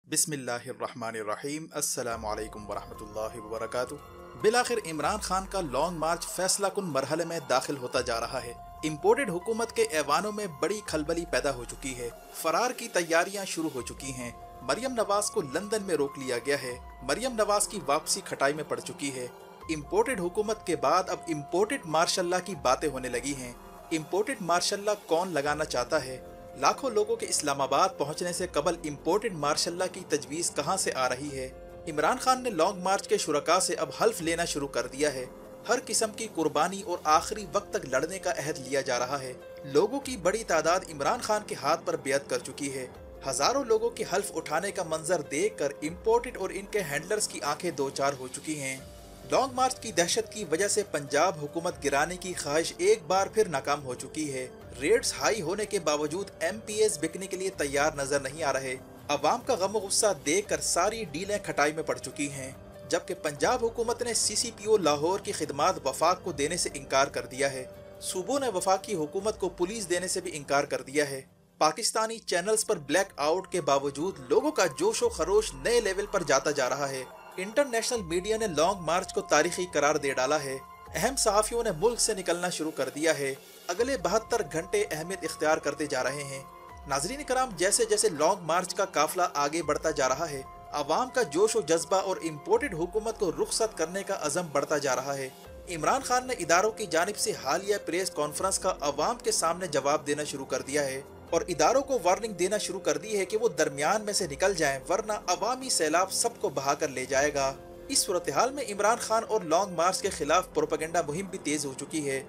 बिस्मिल्लाहिर्रहमानिर्रहीम। अस्सलामुअलैकुम वरहमतुल्लाहि वबरकातुहू। बिलाखिर इमरान खान का लॉन्ग मार्च फैसला कुन मरहले में दाखिल होता जा रहा है। इम्पोर्टेड हुकूमत के ऐवानों में बड़ी खलबली पैदा हो चुकी है। फरार की तैयारियां शुरू हो चुकी हैं। मरियम नवाज को लंदन में रोक लिया गया है। मरियम नवाज की वापसी खटाई में पड़ चुकी है। इम्पोर्टेड हुकूमत के बाद अब इम्पोर्टेड मार्शल्ला की बातें होने लगी हैं। इम्पोर्टेड मार्शल्ला कौन लगाना चाहता है? लाखों लोगों के इस्लामाबाद पहुंचने से कबल इम्पोर्टेड मार्शल्ला की तजवीज़ कहां से आ रही है? इमरान खान ने लॉन्ग मार्च के शुरका से अब हल्फ लेना शुरू कर दिया है। हर किस्म की कुर्बानी और आखिरी वक्त तक लड़ने का अहद लिया जा रहा है। लोगों की बड़ी तादाद इमरान खान के हाथ पर बेयत कर चुकी है। हजारों लोगों की हल्फ उठाने का मंजर देख कर इम्पोर्टेड और इनके हैंडलर्स की आंखें दो चार हो चुकी हैं। लॉन्ग मार्च की दहशत की वजह से पंजाब हुकूमत गिराने की ख्वाहिश एक बार फिर नाकाम हो चुकी है। रेट्स हाई होने के बावजूद MPs बिकने के लिए तैयार नजर नहीं आ रहे। अवाम का गम गुस्सा देख कर सारी डीलें खटाई में पड़ चुकी हैं। जबकि पंजाब हुकूमत ने CCPO लाहौर की खिदमात वफाक को देने से इनकार कर दिया है। सूबों ने वफाकी हुकूमत को पुलिस देने से भी इनकार कर दिया है। पाकिस्तानी चैनल्स पर ब्लैक आउट के बावजूद लोगों का जोश व खरोश नए लेवल पर जाता जा रहा है। इंटरनेशनल मीडिया ने लॉन्ग मार्च को तारीखी करार दे डाला है। अहम सहाफियों ने मुल्क से निकलना शुरू कर दिया है। अगले 72 घंटे अहमियत इख्तियार करते जा रहे हैं। नाजरीन कराम, जैसे जैसे लॉन्ग मार्च का काफिला आगे बढ़ता जा रहा है, अवाम का जोश व जज्बा और इम्पोर्टेड हुकूमत को रुखसत करने का अज़म बढ़ता जा रहा है। इमरान खान ने इदारों की जानिब से हालिया प्रेस कॉन्फ्रेंस का अवाम के सामने जवाब देना शुरू कर दिया है और इदारों को वार्निंग देना शुरू कर दी है कि वो दरमियान में से निकल जाएं, वरना अवामी सैलाब सबको बहा कर ले जाएगा। इस सूरत हाल में इमरान खान और लॉन्ग मार्च के खिलाफ प्रोपेगेंडा मुहिम भी तेज हो चुकी है।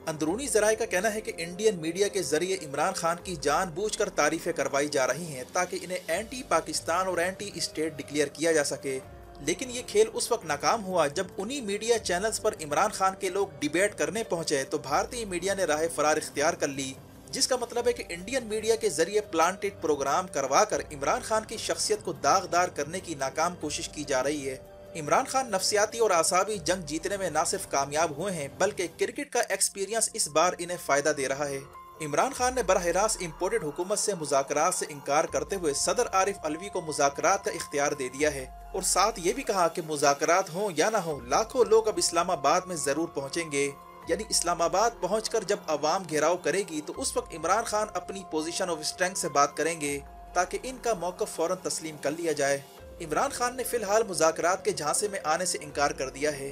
अंदरूनी जराये का कहना है कि इंडियन मीडिया के जरिए इमरान खान की जानबूझकर तारीफें करवाई जा रही हैं ताकि इन्हें एंटी पाकिस्तान और एंटी स्टेट डिक्लेयर किया जा सके। लेकिन ये खेल उस वक्त नाकाम हुआ जब उन्हीं मीडिया चैनल्स पर इमरान खान के लोग डिबेट करने पहुंचे तो भारतीय मीडिया ने राह फरार इख्तियार कर ली, जिसका मतलब है कि इंडियन मीडिया के जरिए प्लांटेड प्रोग्राम करवा कर इमरान खान की शख्सियत को दागदार करने की नाकाम कोशिश की जा रही है। इमरान खान नफ्सियाती और आसाबी जंग जीतने में न सिर्फ कामयाब हुए हैं बल्कि क्रिकेट का एक्सपीरियंस इस बार इन्हें फायदा दे रहा है। इमरान खान ने बराह रास्त इम्पोर्टेड हुकूमत से मुज़ाकरात से इनकार करते हुए सदर आरिफ अलवी को मुज़ाकरात का इख्तियार दे दिया है और साथ ये भी कहा कि मुज़ाकरात हों या ना हो, लाखों लोग अब इस्लामाबाद में जरूर पहुंचेंगे। यानी इस्लामाबाद पहुंचकर जब अवाम घेराव करेगी तो उस वक्त इमरान खान अपनी पोजीशन ऑफ स्ट्रेंथ से बात करेंगे ताकि इनका मौक़िफ़ फौरन तस्लीम कर लिया जाए। इमरान खान ने फिलहाल मुज़ाकरात के झांसे में आने से इनकार कर दिया है।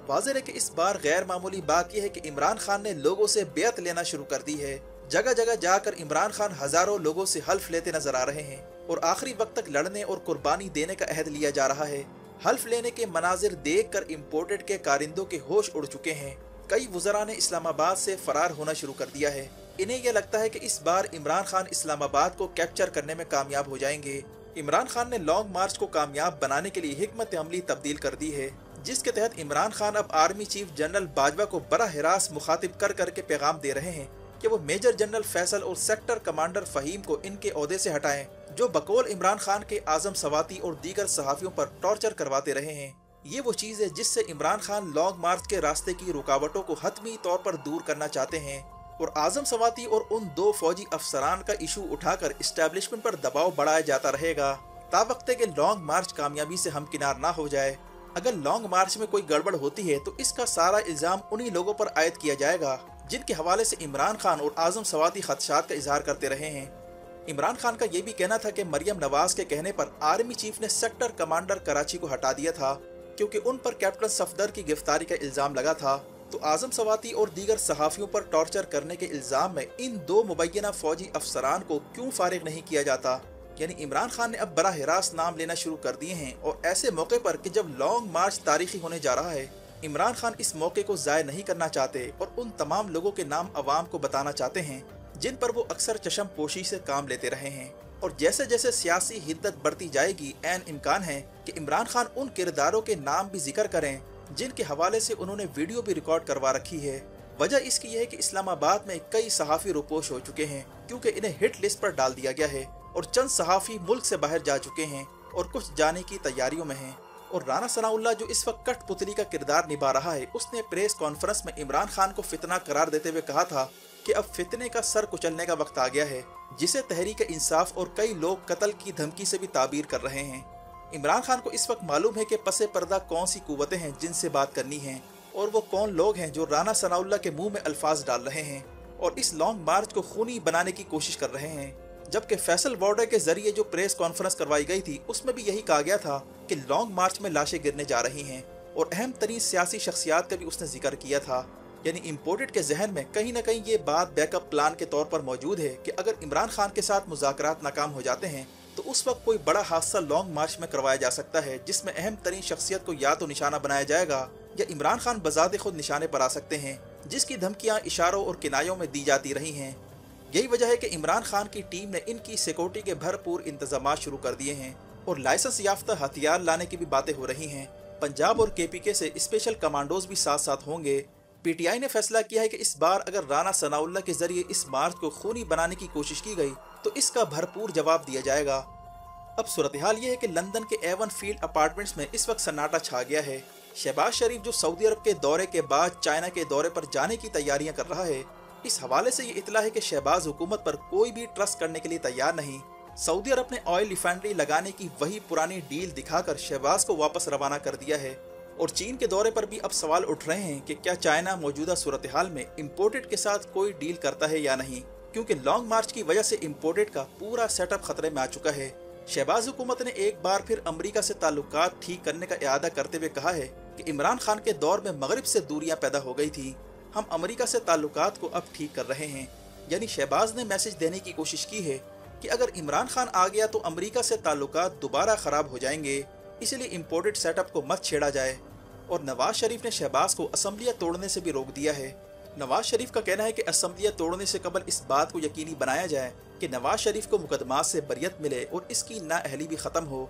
वाज़ेह है कि इस बार गैर मामूली बात यह है कि इमरान खान ने लोगों से बेयत लेना शुरू कर दी है। जगह जगह जाकर इमरान खान हजारों लोगों से हल्फ लेते नजर आ रहे हैं और आखिरी वक्त तक लड़ने और कुर्बानी देने का अहद लिया जा रहा है। हल्फ लेने के मनाजिर देख कर इम्पोर्टेड के कारिंदों के होश उड़ चुके हैं। कई वुज़रा ने इस्लामाबाद से फरार होना शुरू कर दिया है। इन्हें यह लगता है कि इस बार इमरान खान इस्लामाबाद को कैप्चर करने में कामयाब हो जाएंगे। इमरान खान ने लॉन्ग मार्च को कामयाब बनाने के लिए हिकमत अमली तब्दील कर दी है, जिसके तहत इमरान खान अब आर्मी चीफ जनरल बाजवा को बराह रास्त मुखातिब कर करके पैगाम दे रहे हैं कि वो मेजर जनरल फैसल और सेक्टर कमांडर फ़हीम को इनके ओहदे से हटाएं, जो बकौल इमरान खान के आजम सवाती और दीगर सहाफ़ियों पर टॉर्चर करवाते रहे हैं। ये वो चीज़ है जिससे इमरान खान लॉन्ग मार्च के रास्ते की रुकावटों को हतमी तौर पर दूर करना चाहते हैं और आजम सवाती और उन 2 फौजी अफसरान का इशू उठाकर इस्टेब्लिशमेंट पर दबाव बढ़ाया जाता रहेगा तावक्ते के लॉन्ग मार्च कामयाबी से हमकिनार ना हो जाए। अगर लॉन्ग मार्च में कोई गड़बड़ होती है तो इसका सारा इल्ज़ाम उन्हीं लोगों पर आयद किया जाएगा जिनके हवाले से इमरान खान और आजम सवाती खदशात का इजहार करते रहे हैं। इमरान खान का ये भी कहना था कि मरियम नवाज के कहने पर आर्मी चीफ ने सेक्टर कमांडर कराची को हटा दिया था क्योंकि उन पर कैप्टन सफदर की गिरफ्तारी का इल्ज़ाम लगा था। तो आजम सवाती और दीगर सहाफ़ियों पर टॉर्चर करने के इल्ज़ाम में इन 2 मुबैना फौजी अफसरान को क्यों फारिग नहीं किया जाता? यानी इमरान खान ने अब बराह रास्त नाम लेना शुरू कर दिए हैं और ऐसे मौके पर कि जब लॉन्ग मार्च तारीखी होने जा रहा है, इमरान खान इस मौके को ज़ाय नहीं करना चाहते और उन तमाम लोगों के नाम अवाम को बताना चाहते हैं जिन पर वो अक्सर चशम पोशी से काम लेते रहे हैं। और जैसे जैसे सियासी हिद्दत बढ़ती जाएगी, ऐन इम्कान है कि इमरान खान उन किरदारों के नाम भी जिक्र करें जिनके हवाले से उन्होंने वीडियो भी रिकॉर्ड करवा रखी है। वजह इसकी यह है कि इस्लामाबाद में कई सहाफ़ी रुपोश हो चुके हैं क्योंकि इन्हें हिट लिस्ट पर डाल दिया गया है और चंद सहाफ़ी मुल्क से बाहर जा चुके हैं और कुछ जाने की तैयारियों में हैं और राना सनाउल्लाह जो इस वक्त कठपुतली का किरदार निभा रहा है, उसने प्रेस कॉन्फ्रेंस में इमरान खान को फितना करार देते हुए कहा था कि अब फितने का सर कुचलने का वक्त आ गया है, जिसे तहरीक इंसाफ और कई लोग कत्ल की धमकी से भी ताबीर कर रहे हैं। इमरान खान को इस वक्त मालूम है कि पसे पर्दा कौन सी कुव्वतें हैं जिनसे बात करनी है, और वो कौन लोग हैं जो राना सनाउल्लाह के मुंह में अल्फाज डाल रहे हैं और इस लॉन्ग मार्च को खूनी बनाने की कोशिश कर रहे हैं। जबकि फैसल बॉर्डर के जरिए जो प्रेस कॉन्फ्रेंस करवाई गई थी, उसमें भी यही कहा गया था कि लॉन्ग मार्च में लाशें गिरने जा रही हैं, और अहम तरीन सियासी शख्सियात का भी उसने जिक्र किया था। यानी इम्पोर्टेड के जहन में कहीं ना कहीं ये बात बैकअप प्लान के तौर पर मौजूद है कि अगर इमरान खान के साथ मुज़ाकरात नाकाम हो जाते हैं तो उस वक्त कोई बड़ा हादसा लॉन्ग मार्च में करवाया जा सकता है, जिसमें अहम तरीन शख्सियत को या तो निशाना बनाया जाएगा या इमरान खान बजाते खुद निशाने पर आ सकते हैं, जिसकी धमकियां इशारों और किनायों में दी जाती रही हैं। यही वजह है कि इमरान खान की टीम ने इनकी सिक्योरिटी के भरपूर इंतजाम शुरू कर दिए हैं और लाइसेंस याफ्ता हथियार लाने की भी बातें हो रही हैं। पंजाब और KPK से स्पेशल कमांडोज भी साथ साथ होंगे। PTI ने फैसला किया है कि इस बार अगर राना सनाउल्लाह के जरिए इस मार्च को खूनी बनाने की कोशिश की गई तो इसका भरपूर जवाब दिया जाएगा। अब सूरत हाल ये है कि लंदन के A1 फील्ड अपार्टमेंट्स में इस वक्त सन्नाटा छा गया है। शहबाज शरीफ जो सऊदी अरब के दौरे के बाद चाइना के दौरे पर जाने की तैयारियां कर रहा है, इस हवाले से ये इतला है कि शहबाज हुकूमत पर कोई भी ट्रस्ट करने के लिए तैयार नहीं। सऊदी अरब ने ऑयल रिफाइनरी लगाने की वही पुरानी डील दिखाकर शहबाज को वापस रवाना कर दिया है। और चीन के दौरे पर भी अब सवाल उठ रहे हैं कि क्या चाइना मौजूदा सूरत हाल में इम्पोर्टेड के साथ कोई डील करता है या नहीं, क्योंकि लॉन्ग मार्च की वजह से इम्पोर्टेड का पूरा सेटअप खतरे में आ चुका है। शहबाज हुकूमत ने एक बार फिर अमेरिका से ताल्लुकात ठीक करने का इरादा करते हुए कहा है कि इमरान खान के दौर में मगरिब से दूरियां पैदा हो गई थी, हम अमेरिका से ताल्लुकात को अब ठीक कर रहे हैं। यानी शहबाज ने मैसेज देने की कोशिश की है कि अगर इमरान खान आ गया तो अमेरिका से ताल्लुकात दोबारा खराब हो जाएंगे, इसलिए इम्पोर्टेड सेटअप को मत छेड़ा जाए। और नवाज शरीफ ने शहबाज को असम्बलियाँ तोड़ने से भी रोक दिया है। नवाज शरीफ का कहना है कि असम्बलियाँ तोड़ने से कबल इस बात को यकीनी बनाया जाए कि नवाज शरीफ को मुकदमात से बरियत मिले और इसकी नाअहली भी ख़त्म हो।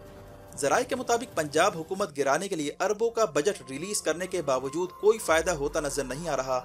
ज़राए के मुताबिक पंजाब हुकूमत गिराने के लिए अरबों का बजट रिलीज करने के बावजूद कोई फ़ायदा होता नजर नहीं आ रहा।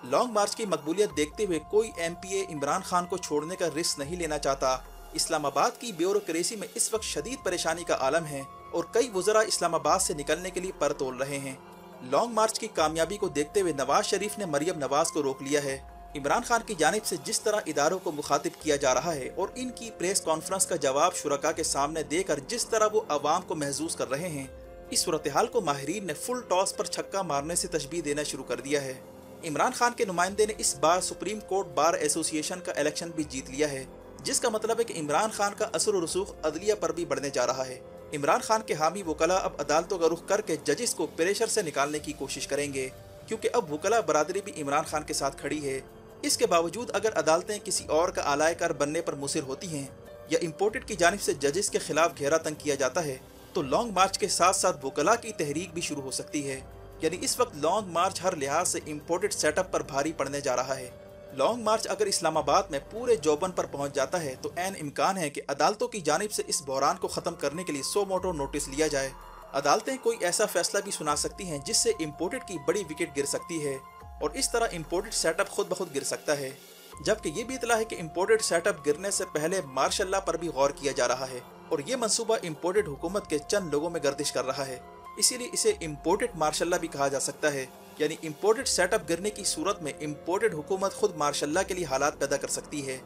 लॉन्ग मार्च की मकबूलियत देखते हुए कोई MPA इमरान खान को छोड़ने का रिस्क नहीं लेना चाहता। इस्लामाबाद की ब्यूरोक्रेसी में इस वक्त शदीद परेशानी का आलम है और कई वज़रा इस्लामाबाद से निकलने के लिए पर तोल रहे हैं। लॉन्ग मार्च की कामयाबी को देखते हुए नवाज शरीफ ने मरियम नवाज को रोक लिया है। इमरान खान की जानिब से जिस तरह इदारों को मुखातिब किया जा रहा है और इनकी प्रेस कॉन्फ्रेंस का जवाब शुरका के सामने देकर जिस तरह वो अवाम को महसूस कर रहे हैं, इस सूरत हाल को माहिरीन ने फुल टॉस पर छक्का मारने से तशबीह देना शुरू कर दिया है। इमरान खान के नुमाइंदे ने इस बार सुप्रीम कोर्ट बार एसोसिएशन का इलेक्शन भी जीत लिया है, जिसका मतलब है कि इमरान खान का असर रसूख अदलिया पर भी बढ़ने जा रहा है। इमरान खान के हामी वकला अब अदालतों का रुख करके जजिस को प्रेशर से निकालने की कोशिश करेंगे, क्योंकि अब वकला बरादरी भी इमरान खान के साथ खड़ी है। इसके बावजूद अगर अदालतें किसी और का आलायकार बनने पर मुसिर होती हैं या इम्पोर्टेड की जानिब से जजिस के खिलाफ घेरा तंग किया जाता है, तो लॉन्ग मार्च के साथ साथ वकला की तहरीक भी शुरू हो सकती है। यानी इस वक्त लॉन्ग मार्च हर लिहाज से इम्पोर्टेड सेटअप पर भारी पड़ने जा रहा है। लॉन्ग मार्च अगर इस्लामाबाद में पूरे जोबन पर पहुंच जाता है तो ऐन इम्कान है कि अदालतों की जानिब से इस बहरान को ख़त्म करने के लिए सो मोटो नोटिस लिया जाए। अदालतें कोई ऐसा फैसला भी सुना सकती हैं जिससे इम्पोर्टेड की बड़ी विकेट गिर सकती है और इस तरह इम्पोर्टेड सेटअप खुद ब खुद गिर सकता है। जबकि ये भी इतला है कि इम्पोर्टेड सेटअप गिरने से पहले मार्शल लॉ पर भी गौर किया जा रहा है और ये मंसूबा इम्पोर्टेड हुकूमत के चंद लोगों में गर्दिश कर रहा है, इसीलिए इसे इम्पोर्टेड मार्शल लॉ भी कहा जा सकता है। यानी इम्पोर्टेड सेटअप गिरने की सूरत में इम्पोर्टेड हुकूमत खुद मार्शल लॉ के लिए हालात पैदा कर सकती है।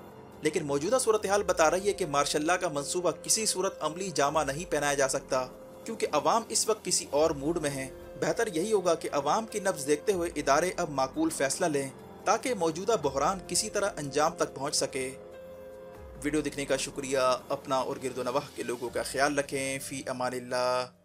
लेकिन मौजूदा सूरत हाल बता रही है कि मार्शल लॉ का मंसूबा किसी सूरत अमली जामा नहीं पहनाया जा सकता, क्योंकि अवाम इस वक्त किसी और मूड में है। बेहतर यही होगा कि अवाम की नब्ज देखते हुए इदारे अब माकूल फैसला लें ताकि मौजूदा बहरान किसी तरह अंजाम तक पहुँच सके। वीडियो देखने का शुक्रिया। अपना और गिरदो नवाह के लोगों का ख्याल रखें। फ़ी अमानिल्लाह।